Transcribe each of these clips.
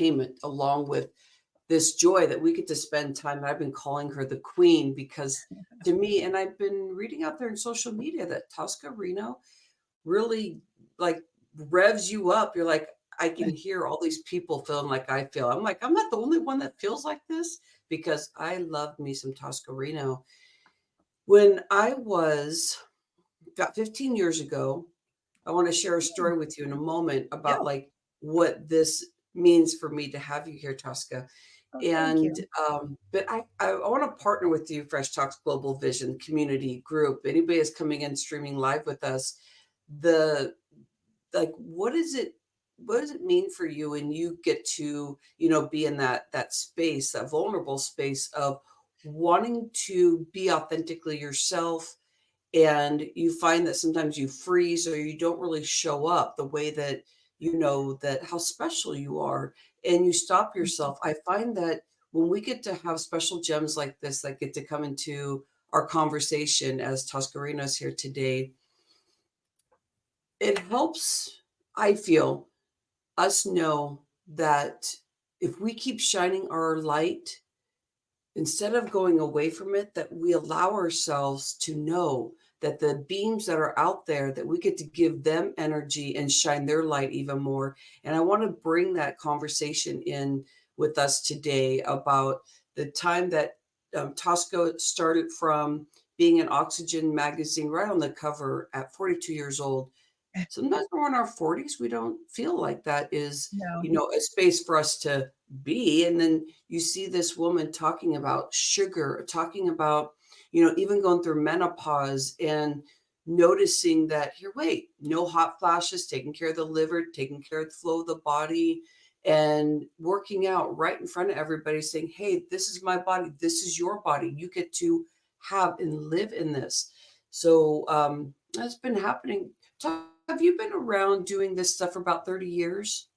payment along with this joy that we get to spend time. I've been calling her the queen because to me, and I've been reading out there in social media that Tosca Reno really like revs you up. You're like, I can hear all these people feeling like I feel. I'm like, I'm not the only one that feels like this because I love me some Tosca Reno. When I was about 15 years ago, I want to share a story with you in a moment Yeah. about like what this means for me to have you here, Tosca. Oh, thank And you. but I want to partner with you, Fresh Talks Global Vision Community Group. Anybody is coming in streaming live with us, the like what does it mean for you when you get to, be in that space, that vulnerable space of wanting to be authentically yourself, and you find that sometimes you freeze or you don't really show up the way that that how special you are, and you stop Mhm. yourself. I find that when we get to have special gems like this that get to come into our conversation as Toscarinos here today, it helps, I feel, us know that if we keep shining our light, instead of going away from it, that we allow ourselves to know that the beams that are out there, that we get to give them energy and shine their light even more. And I want to bring that conversation in with us today about the time that Tosco started from being an Oxygen magazine right on the cover at 42 years old. Sometimes when we're in our 40s, we don't feel like that is, No. a space for us to be. And then you see this woman talking about sugar, talking about, even going through menopause and noticing that here, wait, no hot flashes, taking care of the liver, taking care of the flow of the body, and working out right in front of everybody, saying, hey, this is my body, this is your body. You get to have and live in this. So that's been happening. Have you been around doing this stuff for about 30 years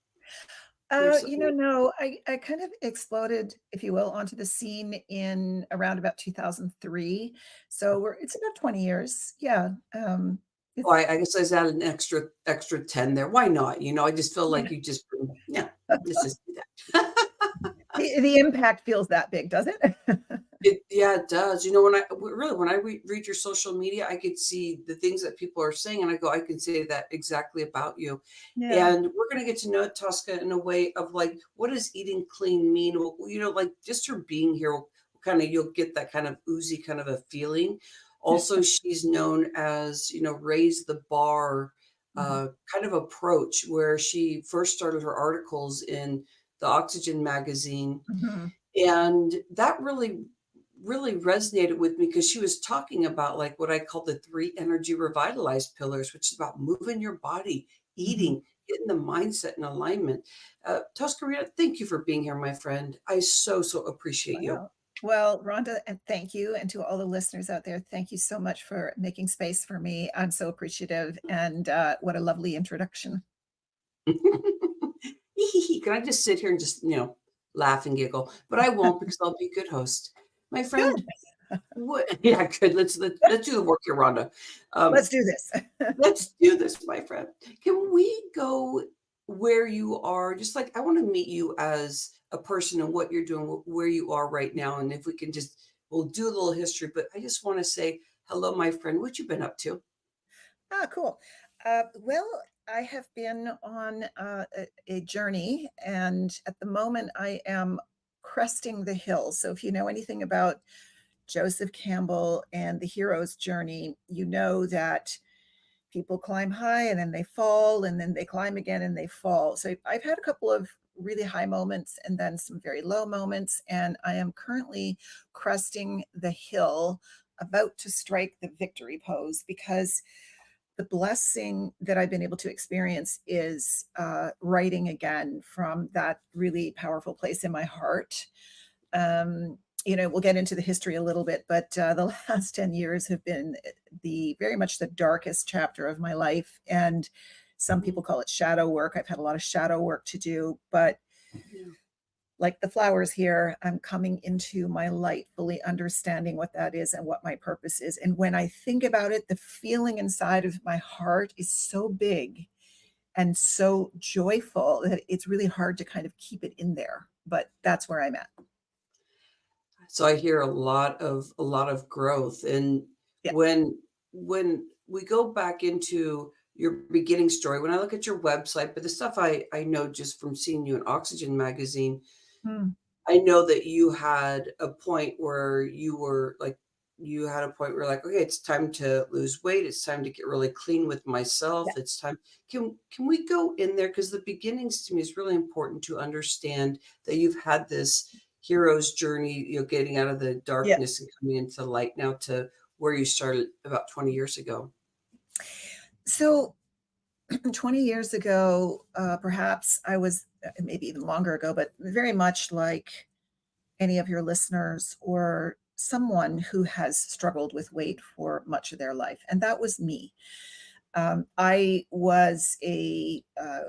or something? No, I kind of exploded, if you will, onto the scene in around about 2003. So it's about 20 years. Yeah. Oh, It's I guess I added an extra 10 there. Why not? I just feel yeah. like you just yeah, let's just do that. The impact feels that big, does it? Yeah, it does. When I read your social media, I could see the things that people are saying, and I go, I can say that exactly about you. Yeah. And we're going to get to know Tosca in a way of like, what does eating clean mean? Well, like just her being here, kind of, you'll get that kind of oozy kind of a feeling. Also, she's known as, raise the bar Mhm. kind of approach, where she first started her articles in the Oxygen magazine, Mhm. and that really resonated with me because she was talking about like what I call the three energy revitalized pillars, which is about moving your body, Mhm. eating, getting the mindset in alignment. Toscarina, thank you for being here, my friend. I so appreciate you. Wow. Well, Rhonda, and thank you. And to all the listeners out there, thank you so much for making space for me. I'm so appreciative. And what a lovely introduction. Can I just sit here and just, laugh and giggle? But I won't because I'll be a good host. My friend, Good. what? Yeah, good. Let's do the work here, Rhonda. Let's Um, do this. Let's do this, my friend. Can we go where you are? Just like I want to meet you as a person and what you're doing, where you are right now. And if we can we'll do a little history, but I just want to say hello, my friend. What you been up to? Cool. Well, I have been on a journey, and at the moment, I am cresting the hill. So, if you know anything about Joseph Campbell and the hero's journey, you know that people climb high and then they fall, and then they climb again and they fall. So, I've had a couple of really high moments and then some very low moments, and I am currently cresting the hill, about to strike the victory pose, because the blessing that I've been able to experience is writing again from that really powerful place in my heart. We'll get into the history a little bit, but the last 10 years have been the very much the darkest chapter of my life. And some Mhm. people call it shadow work. I've had a lot of shadow work to do, but Yeah. like the flowers here, I'm coming into my light, fully understanding what that is and what my purpose is. And when I think about it, the feeling inside of my heart is so big. and so joyful that it's really hard to kind of keep it in there. But that's where I'm at. So I hear a lot of growth. And Yeah. when we go back into your beginning story, when I look at your website, but the stuff I know just from seeing you in Oxygen magazine, Mm. I know that you had a point where you were like, you had a point where like, okay, it's time to lose weight. It's time to get really clean with Yeah. myself. It's time. Can we go in there? Because the beginnings to me is really important to understand that you've had this hero's journey, getting out of the Yeah. darkness and coming into the light now to where you started about 20 years ago. So 20 years ago, perhaps I was, maybe even longer ago, but very much like any of your listeners or someone who has struggled with weight for much of their life. And that was me. I was a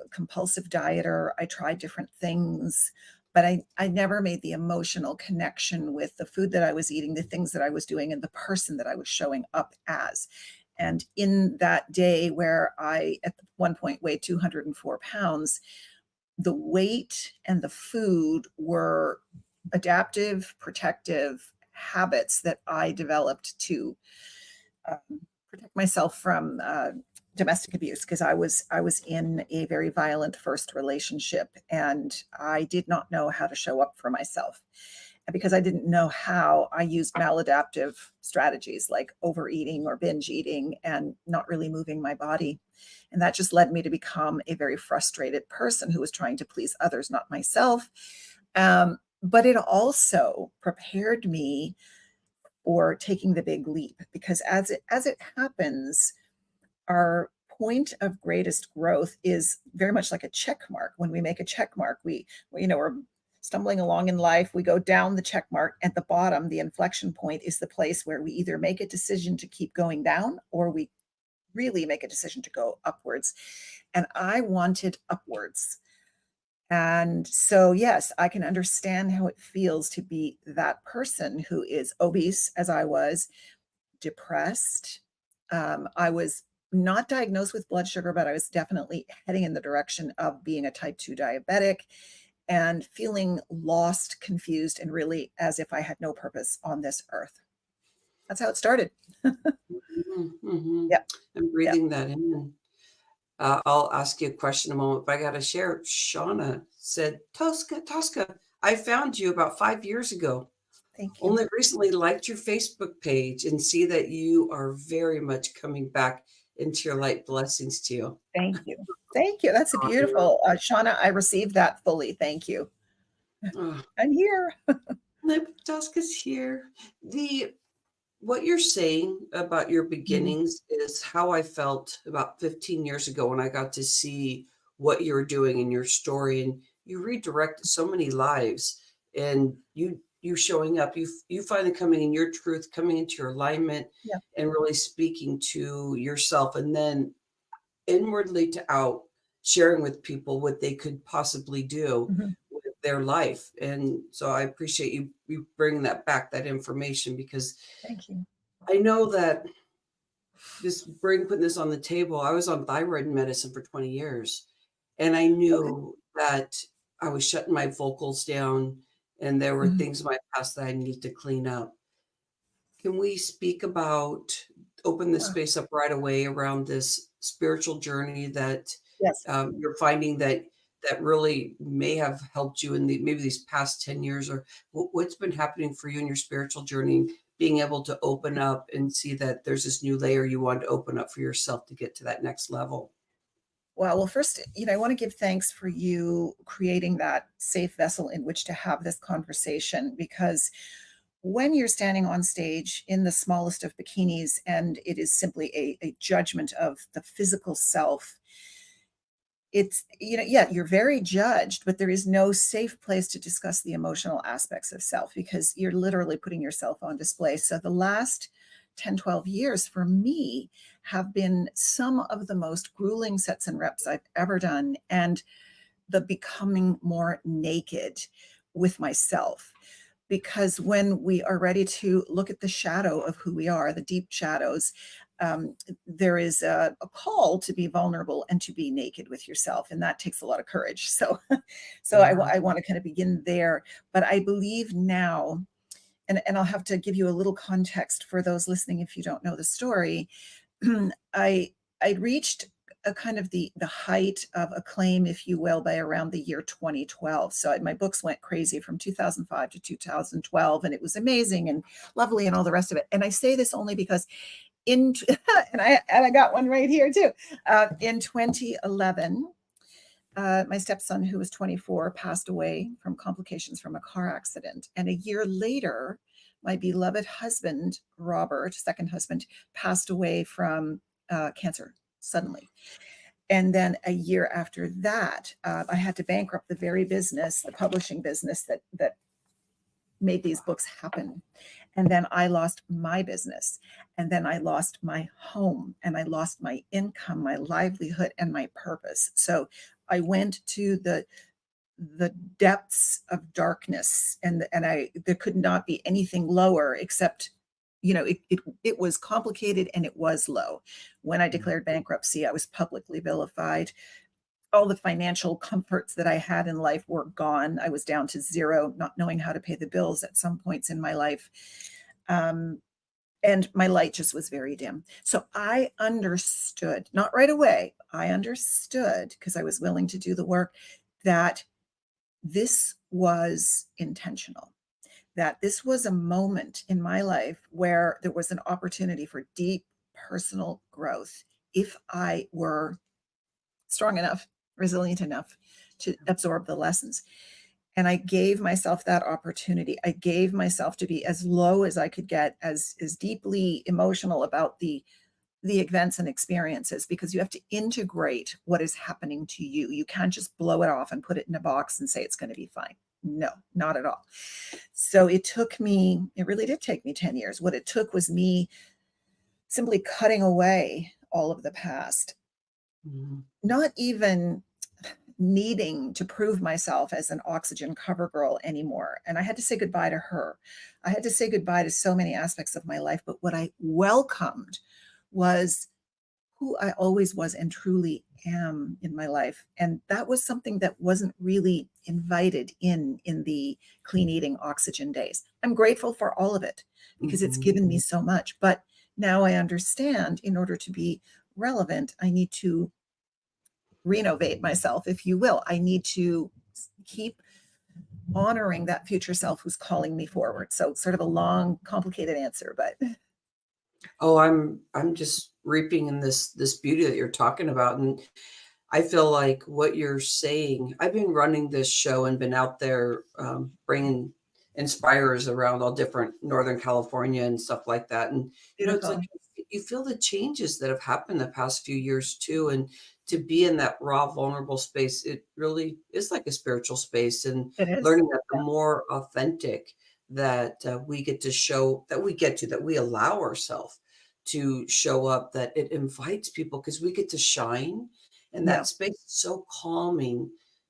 compulsive dieter. I tried different things, but I never made the emotional connection with the food that I was eating, the things that I was doing, and the person that I was showing up as. And in that day where I, at one point, weighed 204 pounds, the weight and the food were adaptive, protective habits that I developed to protect myself from domestic abuse, because I was in a very violent first relationship, and I did not know how to show up for myself. And because I didn't know how, I used maladaptive strategies like overeating or binge eating and not really moving my body. And that just led me to become a very frustrated person who was trying to please others, not myself. But it also prepared me for taking the big leap, because as it happens, our point of greatest growth is very much like a check mark. When we make a check mark, we're stumbling along in life, we go down the check mark. At the bottom, the inflection point is the place where we either make a decision to keep going down, or we really make a decision to go upwards. And I wanted upwards. And so, yes, I can understand how it feels to be that person who is obese, as I was, depressed. I was not diagnosed with blood sugar, but I was definitely heading in the direction of being a type 2 diabetic and feeling lost, confused, and really as if I had no purpose on this earth. That's how it started. Mhm, mhm. Yep. I'm Yep. breathing that in. I'll ask you a question in a moment, but I got to share. Shauna said, Tosca, Tosca, I found you about 5 years ago. Thank you. Only recently liked your Facebook page and see that you are very much coming back into your light. Blessings to you. Thank you. Thank you. That's a beautiful, Shauna, I received that fully. Thank you. Oh, I'm here. Tosca's here. What you're saying about your Mhm. beginnings is how I felt about 15 years ago when I got to see what you were doing in your story, and you redirected so many lives, and you showing up, you finally coming in your truth, coming into your alignment, Yeah. and really speaking to yourself, and then inwardly to out, sharing with people what they could possibly do Mhm. with their life. And so I appreciate you bringing that back, that information, because Thank you. I know that putting this on the table, I was on thyroid medicine for 20 years, and I Okay. knew that I was shutting my vocals down, and there were Mhm. things in my past that I needed to clean up. Can we speak about open this Ah, space up right away around this spiritual journey that, yes. you're finding that really may have helped you in maybe these past 10 years, or what's been happening for you in your spiritual journey, being able to open up and see that there's this new layer you want to open up for yourself to get to that next level? Well, first, I want to give thanks for you creating that safe vessel in which to have this conversation, because when you're standing on stage in the smallest of bikinis and it is simply a judgment of the physical self, it's, yeah, you're very judged, but there is no safe place to discuss the emotional aspects of self, because you're literally putting yourself on display. So the last 10, 12 years for me have been some of the most grueling sets and reps I've ever done. And the becoming more naked with myself. Because when we are ready to look at the shadow of who we are, the deep shadows, there is a call to be vulnerable and to be naked with yourself, and that takes a lot of courage. So, Yeah. I want to kind of begin there. But I believe now, and I'll have to give you a little context for those listening if you don't know the story. I I reached a kind of the height of acclaim, if you will, by around the year 2012. So my books went crazy from 2005 to 2012, and it was amazing and lovely and all the rest of it. And I say this only because in and I got one right here too. In 2011, my stepson, who was 24, passed away from complications from a car accident. And a year later, my beloved husband, Robert, second husband, passed away from cancer suddenly. And then a year after that, I had to bankrupt the very business, the publishing business that made these books happen. And then I lost my business. And then I lost my home, and I lost my income, my livelihood, and my purpose. So I went to the depths of darkness, and I there could not be anything lower except, it was complicated and it was low. When I declared bankruptcy, I was publicly vilified. All the financial comforts that I had in life were gone. I was down to zero, not knowing how to pay the bills at some points in my life. Um, and my light just was very dim. So I understood, not right away, I understood, because I was willing to do the work, that this was intentional, that this was a moment in my life where there was an opportunity for deep personal growth if I were strong enough, resilient enough to absorb the lessons. And I gave myself that opportunity. I gave myself to be as low as I could get, as deeply emotional about the events and experiences, because you have to integrate what is happening to you. You can't just blow it off and put it in a box and say it's going to be fine. No, not at all. So it really did take me 10 years. What it took was me simply cutting away all of the past, Mhm. not even needing to prove myself as an oxygen cover girl anymore. And I had to say goodbye to her. I had to say goodbye to so many aspects of my life. But what I welcomed was who I always was and truly am in my life. And that was something that wasn't really invited in the clean eating oxygen days. I'm grateful for all of it because it's Mhm. given me so much. But now I understand, in order to be relevant, I need to renovate myself, if you will. I need to keep honoring that future self who's calling me forward. So sort of a long, complicated answer, but Oh, I'm just reaping in this beauty that you're talking about, and I feel like what you're saying. I've been running this show and been out there bringing inspirers around all different Northern California and stuff like that. And it's like beautiful. you feel the changes that have happened the past few years too. And to be in that raw, vulnerable space, it really is like a spiritual space. And It is. learning that the more authentic that we get to show, that we allow ourselves to show up, that it invites people because we get to shine, and Yeah. that space is so calming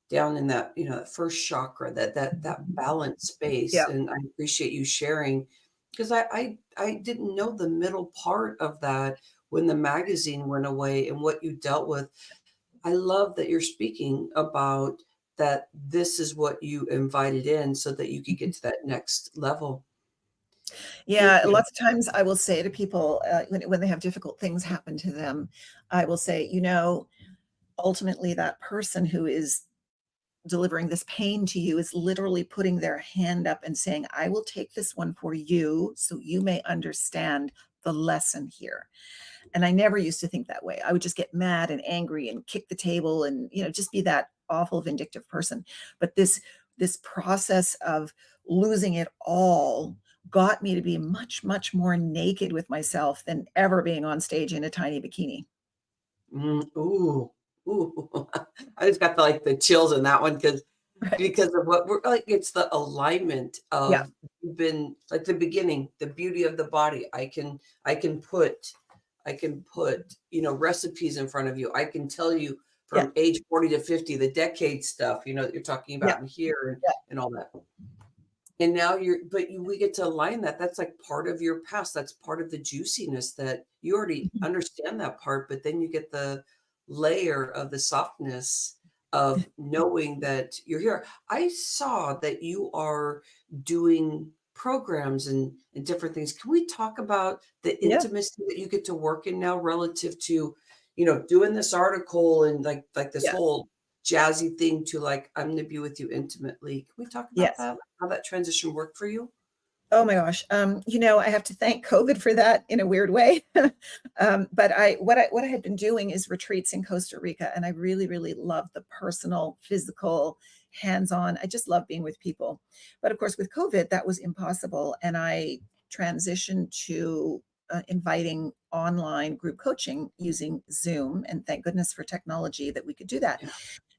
down in that, that first chakra, that balanced space. Yeah. And I appreciate you sharing, because I didn't know the middle part of that when the magazine went away and what you dealt with. I love that you're speaking about that this is what you invited in so that you could get to that next level. Thank Yeah. you. Lots of times I will say to people, when they have difficult things happen to them, I will say, ultimately that person who is delivering this pain to you is literally putting their hand up and saying, I will take this one for you so you may understand the lesson here. And I never used to think that way. I would just get mad and angry and kick the table and, just be that awful vindictive person. But this process of losing it all got me to be much, much more naked with myself than ever being on stage in a tiny bikini. Ooh, ooh. I just got the chills in that one Right. because of what we're like. It's the alignment Yeah. of been like the beginning, the beauty of the body. I can put recipes in front of you. I can tell you Yeah. from age 40 to 50 the decade stuff that you're talking Yeah. about in here, and all that. And now we get to align that. That's like part of your past. That's part of the juiciness that you already Mhm. understand that part, but then you get the layer of the softness of knowing that you're here. I saw that you are doing programs and different things. Can we talk about the Yeah, intimacy that you get to work in now relative to, doing this article and like this yeah, whole jazzy thing to like, I'm gonna be with you intimately. Can we talk about yes. that? How that transition worked for you? Oh my gosh. I have to thank COVID for that in a weird way. But what I had been doing is retreats in Costa Rica, and I really, really love the personal, physical, hands-on. I just love being with people. But of course, with COVID, that was impossible, and I transitioned to inviting online group coaching using Zoom, and thank goodness for technology that we could do that. Yeah,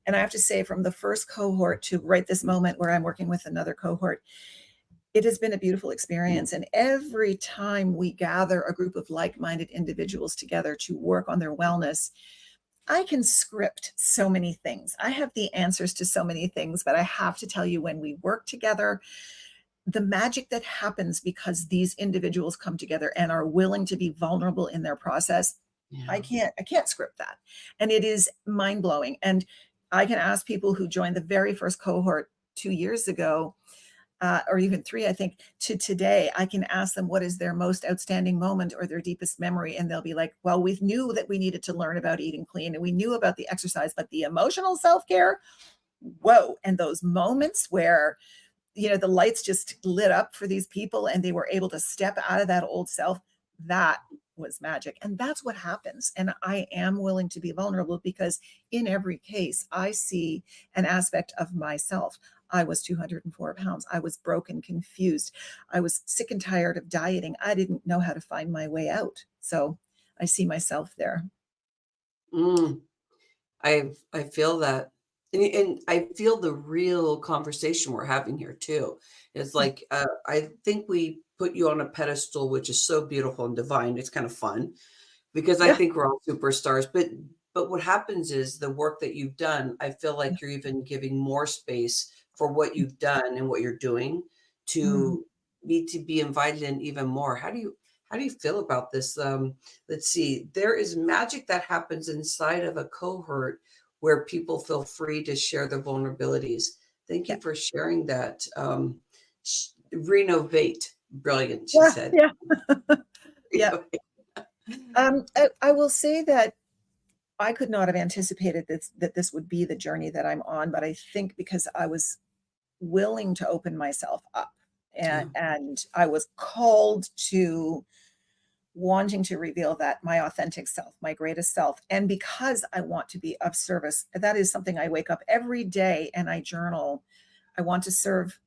And I have to say, from the first cohort to right this moment where I'm working with another cohort, it has been a beautiful experience. And every time we gather a group of like minded individuals together to work on their wellness, I can script so many things. I have the answers to so many things, but I have to tell you, when we work together, the magic that happens because these individuals come together and are willing to be vulnerable in their process, yeah. I can't script that. And it is mind-blowing. And I can ask people who joined the very first cohort 2 years ago, or even three, I think, to today, I can ask them what is their most outstanding moment or their deepest memory. And they'll be like, well, we knew that we needed to learn about eating clean and we knew about the exercise, but the emotional self care, whoa. And those moments where, the lights just lit up for these people and they were able to step out of that old self, that was magic. And that's what happens. And I am willing to be vulnerable because in every case, I see an aspect of myself. I was 204 pounds. I was broken, confused. I was sick and tired of dieting. I didn't know how to find my way out. So I see myself there. Mm, I feel that. And I feel the real conversation we're having here too. It's like I think we put you on a pedestal, which is so beautiful and divine. It's kind of fun. Because I Yeah. think we're all superstars, but what happens is the work that you've done, I feel like you're even giving more space for what you've done and what you're doing Mm. to need to be invited in even more. How do you feel about this? Let's see. There is magic that happens inside of a cohort where people feel free to share their vulnerabilities. Thank Yeah. you for sharing that. Renovate. Brilliant, she Yeah. said. Yeah. Yeah. I will say that I could not have anticipated this would be the journey that I'm on, but I think because I was willing to open myself up, Yeah, and I was called to wanting to reveal that my authentic self, my greatest self, and because I want to be of service, that is something I wake up every day and I journal. I want to serve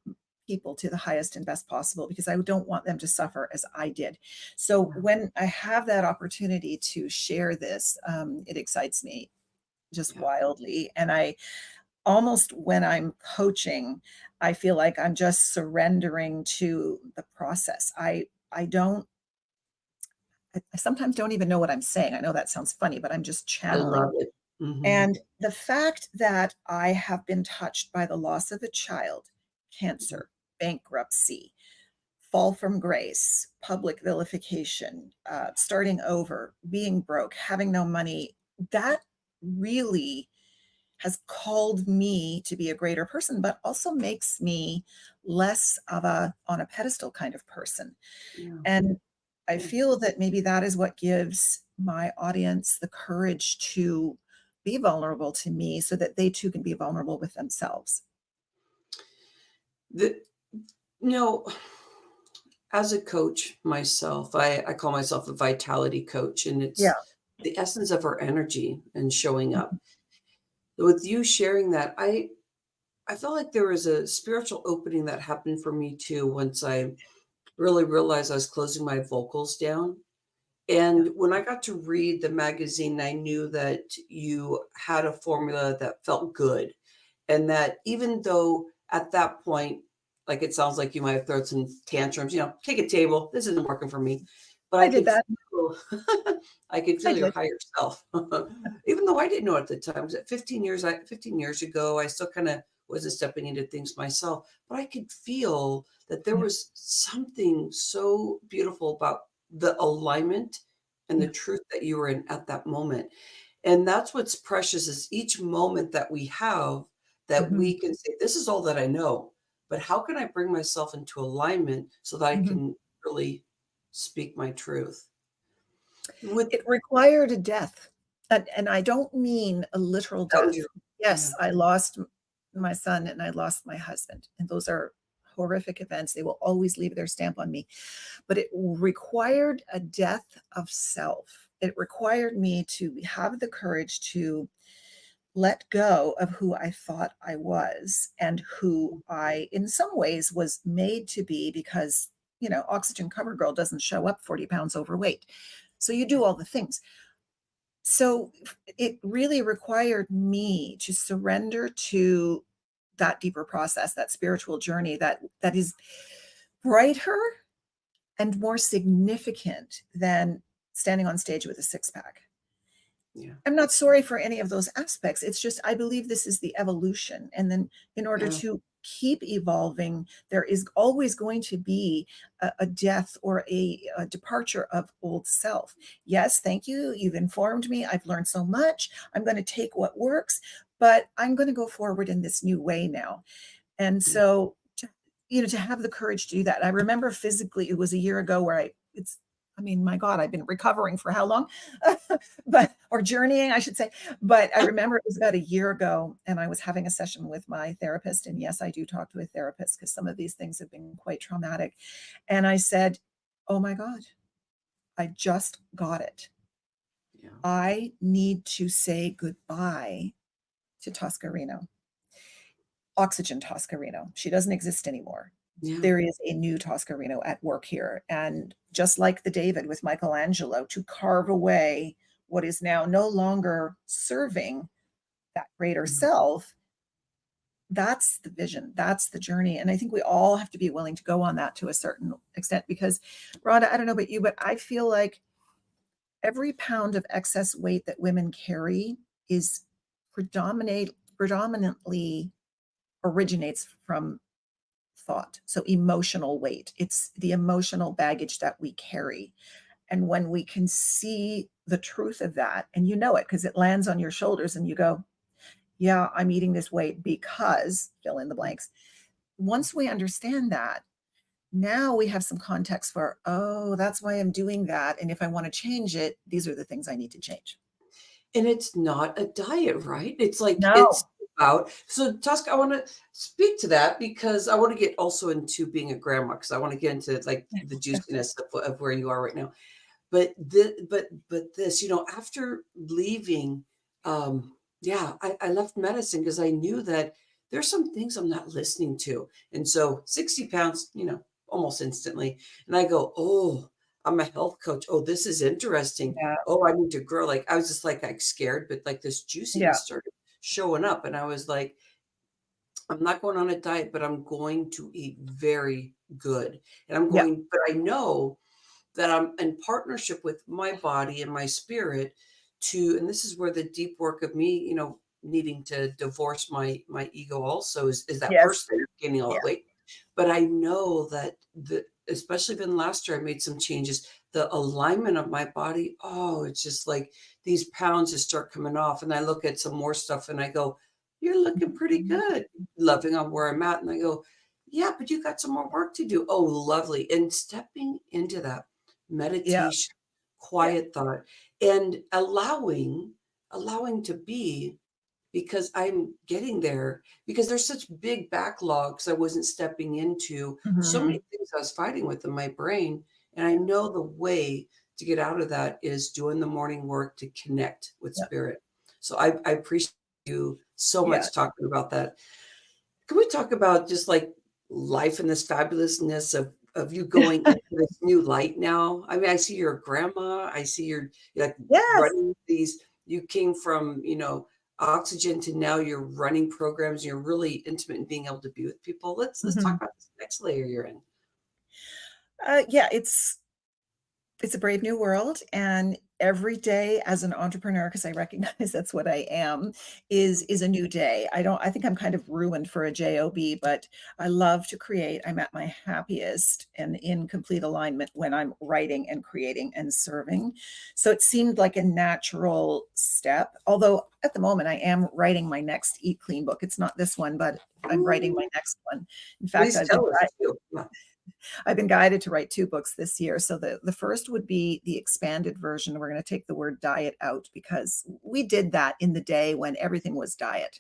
people to the highest and best possible because I don't want them to suffer as I did. So yeah, when I have that opportunity to share this, it excites me just yeah. wildly. And I almost, when I'm coaching, I feel like I'm just surrendering to the process. I don't I sometimes don't even know what I'm saying. I know that sounds funny, but I'm just I channeling. love it. Mhm. And the fact that I have been touched by the loss of a child, Mhm. cancer, bankruptcy, fall from grace, public vilification, starting over, being broke, having no money, that really has called me to be a greater person, but also makes me less of a on a pedestal kind of person. Yeah, And I yeah. feel that maybe that is what gives my audience the courage to be vulnerable to me so that they too can be vulnerable with themselves. The you know, as a coach myself, I call myself a vitality coach, and Yeah. it's the essence of our energy and showing up. With you sharing that, I felt like there was a spiritual opening that happened for me too once I really realized I was closing my vocals down. Yeah. And when I got to read the magazine, I knew that you had a formula that felt good. And that even though at that point, like it sounds like you might have thrown some tantrums, take a table, this isn't working for me. But I I did could that. feel I could I feel your did. higher self. Even though I didn't know at the time. 'Cause at 15 years 15 years ago, I still kind of wasn't stepping into things myself, but I could feel that there Yeah. was something so beautiful about the alignment and the Yeah. truth that you were in at that moment. And that's what's precious is each moment that we have that Mhm. we can say, this is all that I know, but how can I bring myself into alignment so that I Mhm. can really speak my truth? With It required a death, and I don't mean a literal that was death. your Yes, yeah, I lost my son and I lost my husband, and those are horrific events. They will always leave their stamp on me, but it required a death of self. It required me to have the courage to let go of who I thought I was and who I, in some ways, was made to be because, oxygen cover girl doesn't show up 40 pounds overweight. So you do all the things. So it really required me to surrender to that deeper process, that spiritual journey that is brighter and more significant than standing on stage with a six pack. yeah, I'm not sorry for any of those aspects. It's just I believe this is the evolution. And then in order yeah, to keep evolving, there is always going to be a death or a departure of old self. Yes, thank you. You've informed me. I've learned so much. I'm going to take what works, but I'm going to go forward in this new way now. And yeah. so to have the courage to do that. I remember physically, it was a year ago where I mean, my God, I've been recovering for how long? But or journeying, I should say. But I remember it was about a year ago, and I was having a session with my therapist. And yes, I do talk to a therapist because some of these things have been quite traumatic. And I said, "Oh my God, I just got it. Yeah. I need to say goodbye to Tosca Reno. Oxygen Tosca Reno. She doesn't exist anymore. Yeah. There is a new Tosca Reno at work here. And just like the David with Michelangelo, to carve away what is now no longer serving that greater Mhm. self, that's the vision, that's the journey. And I think we all have to be willing to go on that to a certain extent because, Rhonda, I don't know about you, but I feel like every pound of excess weight that women carry is predominantly originates from thought. So emotional weight. It's the emotional baggage that we carry. And when we can see the truth of that, and you know it because it lands on your shoulders and you go, yeah, I'm eating this weight because fill in the blanks. Once we understand that, now we have some context for, oh, that's why I'm doing that. And if I want to change it, these are the things I need to change. And it's not a diet, right? It's like it's No. about so Tusk, I wanna speak to that because I wanna get also into being a grandma because I wanna get into, like, the juiciness of where you are right now. But this, after leaving, yeah, I left medicine because I knew that there's some things I'm not listening to. And so 60 pounds, almost instantly. And I go, oh, I'm a health coach. Oh, this is interesting. Yeah. Oh, I need to grow. Like I was just like scared, but like this Yeah. juiciness started showing up. And I was like, I'm not going on a diet, but I'm going to eat very good. And Yeah. but I know that I'm in partnership with my body and my spirit and this is where the deep work of me, needing to divorce my ego also is that Yes. first thing, gaining all Yeah. that weight. But I know that especially even last year, I made some changes. The alignment of my body, oh, it's just like these pounds just start coming off. And I look at some more stuff and I go, you're looking pretty good, loving on where I'm at. And I go, yeah, but you got some more work to do. Oh, lovely. And stepping into that Yeah. meditation, Yeah. quiet thought, and allowing to be because I'm getting there because there's such big backlogs I wasn't stepping into. So many Mhm. things I was fighting with in my brain. And I know the way to get out of that is doing the morning work to connect with Yeah. spirit. So I appreciate you so Yeah. much talking about that. Can we talk about just like life and this fabulousness of you going into this new light now? I mean, I see you're a grandma. I see you're like Yes. running these. You came from oxygen to now you're running programs. You're really intimate in being able to be with people. Let's talk Mhm. about this next layer you're in. Yeah, it's It's a brave new world, and every day as an entrepreneur, because I recognize that's what I am, is a new day. I think I'm kind of ruined for a job, but I love to create. I'm at my happiest and in complete alignment when I'm writing and creating and serving. So it seemed like a natural step. Although at the moment I am writing my next Eat Clean book. It's not this one, but I'm writing my Ooh, next one. In fact, please tell us too. Yeah. I've been guided to write 2 books this year. So the first would be the expanded version. We're going to take the word diet out because we did that in the day when everything was diet.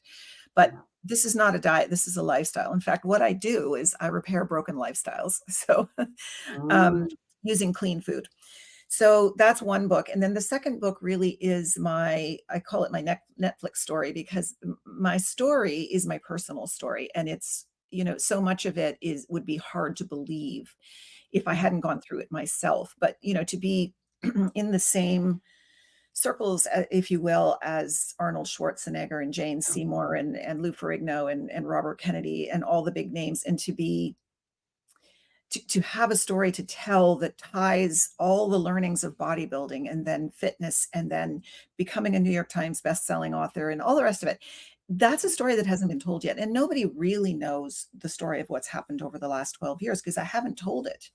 But Yeah. this is not a diet, this is a lifestyle. In fact, what I do is I repair broken lifestyles. So um, Mm, using clean food. So that's one book. And then the second book really is I call it my Netflix story because my story is my personal story. And it's, so much of it would be hard to believe if I hadn't gone through it myself. But, to be in the same circles, if you will, as Arnold Schwarzenegger and Jane yeah. Seymour and Lou Ferrigno and Robert Kennedy and all the big names, and to have a story to tell that ties all the learnings of bodybuilding and then fitness and then becoming a New York Times bestselling author and all the rest of it. That's a story that hasn't been told yet. And nobody really knows the story of what's happened over the last 12 years because I haven't told it.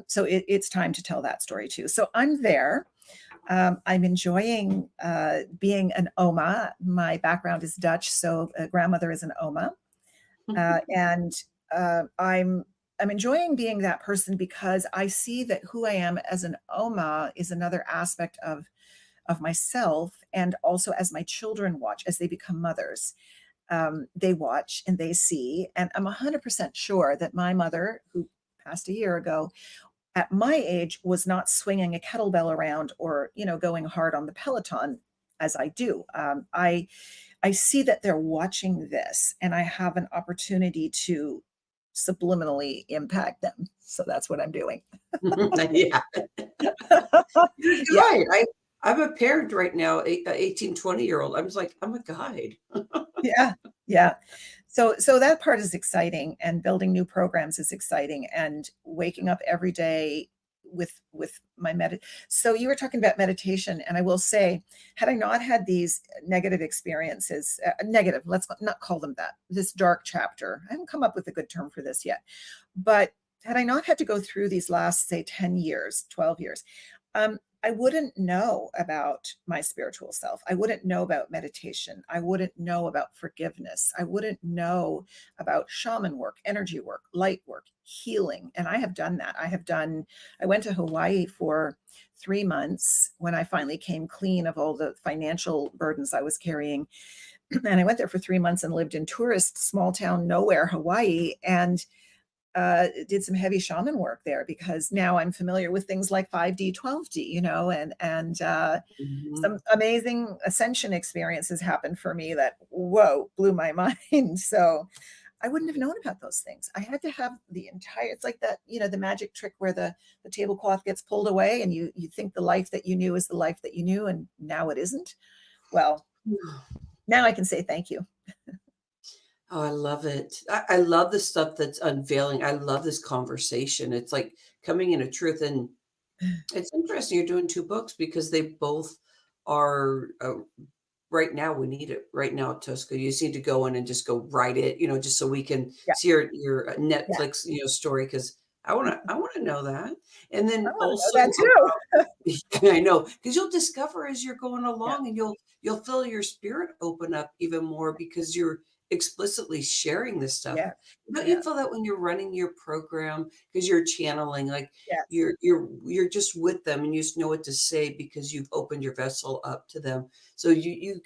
So it's time to tell that story too. So I'm there. I'm enjoying being an Oma. My background is Dutch, so grandmother is an Oma. And I'm enjoying being that person because I see that who I am as an Oma is another aspect of myself, and also as my children watch as they become mothers. They watch and they see, and I'm 100% sure that my mother, who passed a year ago, at my age was not swinging a kettlebell around or going hard on the Peloton as I do. I see that they're watching this, and I have an opportunity to subliminally impact them. So that's what I'm doing. Yeah. You're a Yeah, guide. I'm a parent right now, a 18, 20-year-old. I'm just like, I'm a guide. yeah, yeah. So that part is exciting, and building new programs is exciting, and waking up every day with my so you were talking about meditation, and I will say, had I not had these negative experiences, negative, let's not call them that, this dark chapter, I haven't come up with a good term for this yet, but had I not had to go through these last, say, 10 years, 12 years, I wouldn't know about my spiritual self. I wouldn't know about meditation. I wouldn't know about forgiveness. I wouldn't know about shaman work, energy work, light work, healing. And I have done that. I went to Hawaii for 3 months when I finally came clean of all the financial burdens I was carrying. And I went there for 3 months and lived in tourist, small town, nowhere, Hawaii. And did some heavy shaman work there because now I'm familiar with things like 5D, 12D, and Mhm. some amazing ascension experiences happened for me that, whoa, blew my mind. So I wouldn't have known about those things. I had to have the entire, it's like that, the magic trick where the tablecloth gets pulled away and you think the life that you knew is the life that you knew and now it isn't. Well, now I can say thank you. Oh, I love it. I love the stuff that's unveiling. I love this conversation. It's like coming into truth. And it's interesting you're doing 2 books because they both are, right now, we need it right now, Tosca. You just need to go in and just go write it, just so we can Yeah, see your yeah. Netflix, story. Because I wanna know that. And I then want to know also that too. I know, because you'll discover as you're going Yeah, along, and you'll feel your spirit open up even more because you're explicitly sharing this stuff. yeah, Don't you yeah, feel that when you're running your program, because you're channeling, like, yes, you're just with them and you just know what to say because you've opened your vessel up to them. So you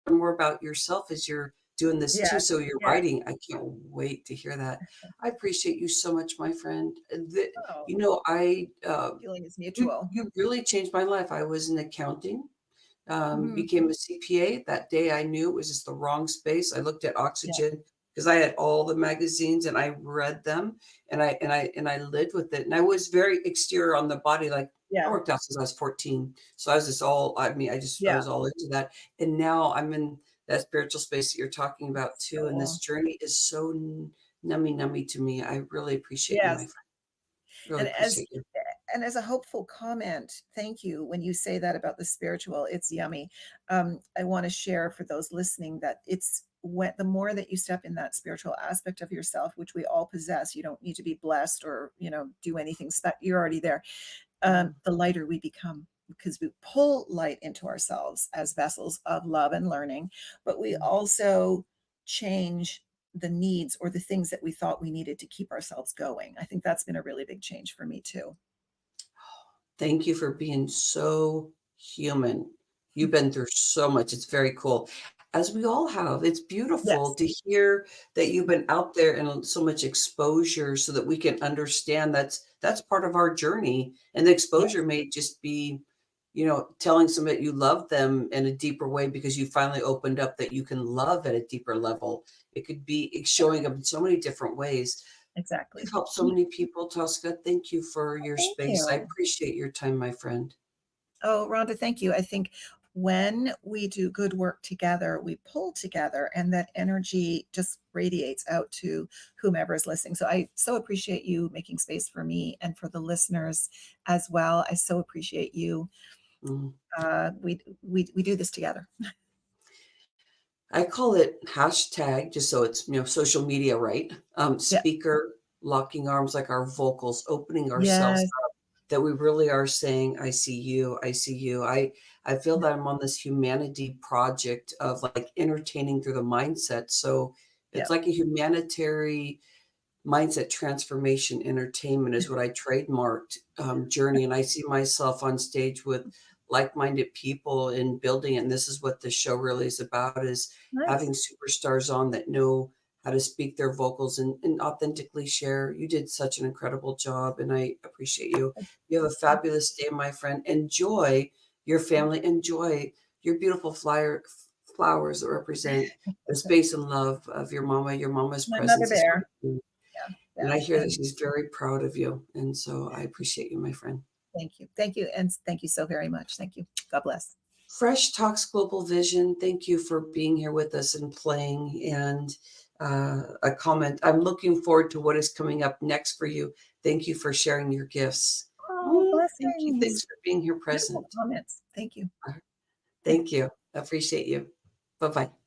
learn more about yourself as you're doing this too. yes, So you're yes. writing. I can't wait to hear that. I appreciate you so much, my friend. Oh, I feeling is you mutual. you really changed my life. I was in accounting, Mhm. became a CPA. That day I knew it was just the wrong space. I looked at Yeah, Oxygen because I had all the magazines and I read them, and I lived with it. And I was very exterior on the body, like I yeah, worked out since I was 14. So I was just all, I mean, I yeah. was all into that. And now I'm in that spiritual space that you're talking about too. And this So, journey is so nummy nummy to me. I really appreciate you, my yes, friend. Really and appreciate you. and as a hopeful comment, thank you when you say that about the spiritual, it's yummy. I want to share for those listening that it's when the more that you step in that spiritual aspect of yourself, which we all possess, you don't need to be blessed or, do anything you're already there. Mm, The lighter we become because we pull light into ourselves as vessels of love and learning, but we mm. also change the needs or the things that we thought we needed to keep ourselves going. I think that's been a really big change for me too. Thank you for being so human. You've been through so much. It's very cool. As we all have, it's beautiful Yes. to hear that you've been out there and so much exposure so that we can understand that's part of our journey. And the Yes. exposure may just be, telling somebody you love them in a deeper way because you finally opened up that you can love at a deeper level. It could be it's showing up in so many different ways. You've Exactly. helped so many people, Tosca. Thank you for your Thank space. I you. appreciate your time, my friend. Oh, Rhonda, thank you. I think when we do good work together, we pull together and that energy just radiates out to whomever is listening. So I so appreciate you making space for me and for the listeners as well. I so appreciate you. Mm. We do this together. I call it hashtag, just so it's, social media, right? Yeah. Speaker locking arms, like our vocals, opening ourselves Yes. that we really are saying, I see you, I see you. I feel that I'm on this humanity project of like entertaining through the mindset. So Yeah. it's like a humanitarian mindset transformation entertainment is what I trademarked, journey, and I see myself on stage with like-minded people in building it, and this is what this show really is about, is Nice. having superstars on that know how to speak their vocals and authentically share. You did such an incredible job, and I appreciate you. You have a fabulous day, my friend. Enjoy your family. Enjoy your beautiful flowers that represent the space and love of your mama. Your mama's My mother presence is bear. with you. Yeah. And Yeah. I hear that And she's very proud of you, and so I appreciate you, my friend. thank you. Thank you. And thank you so very much. Thank you. God bless. Fresh Talks Global Vision, thank you for being here with us and playing, and, a comment. I'm looking forward to what is coming up next for you. Thank you for sharing your gifts. Oh, Thank you. blessings. Thanks for being here Beautiful present. comments. Thank you. Thank you. Appreciate you. Bye-bye.